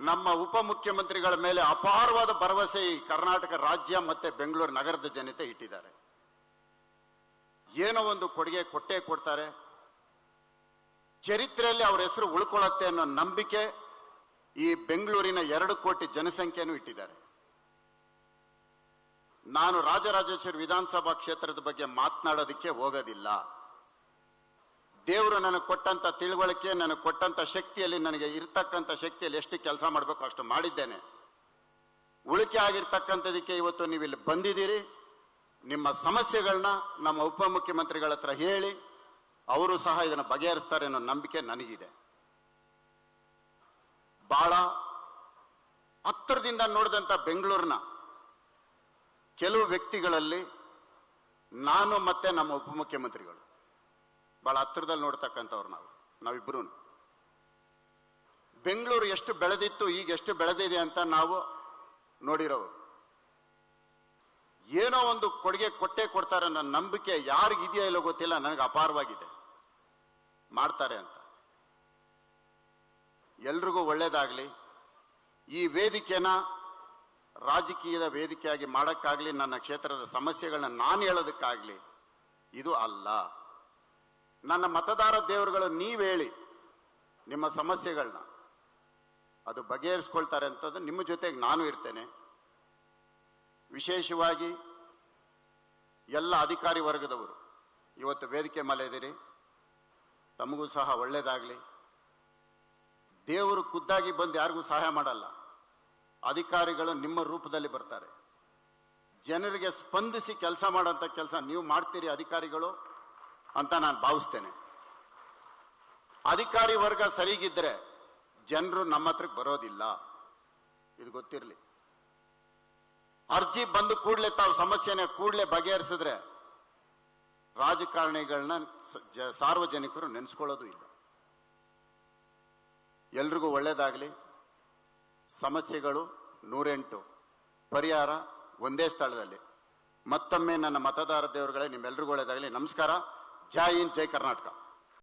ನಮ್ಮ ಉಪಮುಖ್ಯಮಂತ್ರಿಗಳ ಮೇಲೆ ಅಪಾರವಾದ ಭರವಸೆ ಈ ಕರ್ನಾಟಕ ರಾಜ್ಯ ಮತ್ತೆ ಬೆಂಗಳೂರು ನಗರದ ಜನತೆ ಇಟ್ಟಿದ್ದಾರೆ. ಏನೋ ಒಂದು ಕೊಡುಗೆ ಕೊಟ್ಟೇ ಕೊಡ್ತಾರೆ, ಚರಿತ್ರೆಯಲ್ಲಿ ಅವರ ಹೆಸರು ಉಳ್ಕೊಳ್ಳುತ್ತೆ ಅನ್ನೋ ನಂಬಿಕೆ ಈ ಬೆಂಗಳೂರಿನ 2 ಕೋಟಿ ಜನಸಂಖ್ಯೆಯನ್ನು ಇಟ್ಟಿದ್ದಾರೆ. ನಾನು ರಾಜರಾಜೇಶ್ವರಿ ವಿಧಾನಸಭಾ ಕ್ಷೇತ್ರದ ಬಗ್ಗೆ ಮಾತನಾಡೋದಕ್ಕೆ ಹೋಗೋದಿಲ್ಲ. ದೇವರು ನನಗೆ ಕೊಟ್ಟಂತ ತಿಳುವಳಿಕೆ, ನನಗೆ ಕೊಟ್ಟಂತ ಶಕ್ತಿಯಲ್ಲಿ, ನನಗೆ ಇರ್ತಕ್ಕಂಥ ಶಕ್ತಿಯಲ್ಲಿ ಎಷ್ಟು ಕೆಲಸ ಮಾಡಬೇಕು ಅಷ್ಟು ಮಾಡಿದ್ದೇನೆ. ಉಳಿಕೆ ಆಗಿರ್ತಕ್ಕಂಥದಕ್ಕೆ ಇವತ್ತು ನೀವು ಇಲ್ಲಿ ಬಂದಿದ್ದೀರಿ. ನಿಮ್ಮ ಸಮಸ್ಯೆಗಳನ್ನ ನಮ್ಮ ಉಪಮುಖ್ಯಮಂತ್ರಿಗಳ ಹತ್ರ ಹೇಳಿ ಅವರು ಸಹ ಇದನ್ನು ಬಗೆಹರಿಸ್ತಾರೆ ಅನ್ನೋ ನಂಬಿಕೆ ನನಗಿದೆ. ಬಹಳ ಹತ್ತಿರದಿಂದ ನೋಡಿದಂತ ಬೆಂಗಳೂರಿನ ಕೆಲವು ವ್ಯಕ್ತಿಗಳಲ್ಲಿ ನಾನು ಮತ್ತೆ ನಮ್ಮ ಉಪಮುಖ್ಯಮಂತ್ರಿಗಳು ಬಹಳ ಹತ್ತಿರದಲ್ಲಿ ನೋಡ್ತಕ್ಕಂಥವ್ರು ನಾವಿಬ್ರು. ಬೆಂಗಳೂರು ಎಷ್ಟು ಬೆಳೆದಿತ್ತು, ಈಗ ಎಷ್ಟು ಬೆಳೆದಿದೆ ಅಂತ ನಾವು ನೋಡಿರೋರು. ಏನೋ ಒಂದು ಕೊಡುಗೆ ಕೊಟ್ಟೇ ಕೊಡ್ತಾರೆ ಅನ್ನೋ ನಂಬಿಕೆ ಯಾರಿಗಿದೆಯೋ ಇಲ್ಲೋ ಗೊತ್ತಿಲ್ಲ, ನನಗೆ ಅಪಾರವಾಗಿದೆ. ಮಾಡ್ತಾರೆ ಅಂತ. ಎಲ್ರಿಗೂ ಒಳ್ಳೇದಾಗ್ಲಿ. ಈ ವೇದಿಕೆನ ರಾಜಕೀಯದ ವೇದಿಕೆಯಾಗಿ ಮಾಡಕ್ಕಾಗ್ಲಿ, ನನ್ನ ಕ್ಷೇತ್ರದ ಸಮಸ್ಯೆಗಳನ್ನ ನಾನು ಹೇಳೋದಕ್ಕಾಗ್ಲಿ ಇದು ಅಲ್ಲ. ನನ್ನ ಮತದಾರ ದೇವರುಗಳು ನೀವ್ ಹೇಳಿ ನಿಮ್ಮ ಸಮಸ್ಯೆಗಳನ್ನ, ಅದು ಬಗೆಹರಿಸ್ಕೊಳ್ತಾರೆ ಅಂತದ್ದು ನಿಮ್ಮ ಜೊತೆಗೆ ನಾನು ಇರ್ತೇನೆ. ವಿಶೇಷವಾಗಿ ಎಲ್ಲ ಅಧಿಕಾರಿ ವರ್ಗದವರು ಇವತ್ತು ವೇದಿಕೆ ಮೇಲೆ ಇದ್ದೀರಿ, ತಮಗೂ ಸಹ ಒಳ್ಳೇದಾಗ್ಲಿ. ದೇವರು ಖುದ್ದಾಗಿ ಬಂದು ಯಾರಿಗೂ ಸಹಾಯ ಮಾಡಲ್ಲ, ಅಧಿಕಾರಿಗಳು ನಿಮ್ಮ ರೂಪದಲ್ಲಿ ಬರ್ತಾರೆ. ಜನರಿಗೆ ಸ್ಪಂದಿಸಿ ಕೆಲಸ ಮಾಡೋಂಥ ಕೆಲಸ ನೀವು ಮಾಡ್ತೀರಿ ಅಧಿಕಾರಿಗಳು ಅಂತ ನಾನು ಭಾವಿಸ್ತೇನೆ. ಅಧಿಕಾರಿ ವರ್ಗ ಸರಿಗಿದ್ರೆ ಜನರು ನಮ್ಮ ಹತ್ರಕ್ಕೆ ಬರೋದಿಲ್ಲ, ಇದು ಗೊತ್ತಿರಲಿ. ಅರ್ಜಿ ಬಂದು ಕೂಡಲೇ ತಾವು ಸಮಸ್ಯೆನ ಕೂಡಲೇ ಬಗೆಹರಿಸಿದ್ರೆ ರಾಜಕಾರಣಿಗಳನ್ನ ಸಾರ್ವಜನಿಕರು ನೆನೆಸ್ಕೊಳ್ಳೋದು ಇಲ್ಲ. ಎಲ್ರಿಗೂ ಒಳ್ಳೇದಾಗ್ಲಿ. ಸಮಸ್ಯೆಗಳು 108, ಪರಿಹಾರ ಒಂದೇ ಸ್ಥಳದಲ್ಲಿ. ಮತ್ತೊಮ್ಮೆ ನನ್ನ ಮತದಾರ ದೇವರುಗಳೇ ನಿಮ್ಮೆಲ್ರಿಗೂ ಒಳ್ಳೇದಾಗಲಿ. ನಮಸ್ಕಾರ. ಜೈ ಹಿಂದ್, ಜೈ ಕರ್ನಾಟಕ.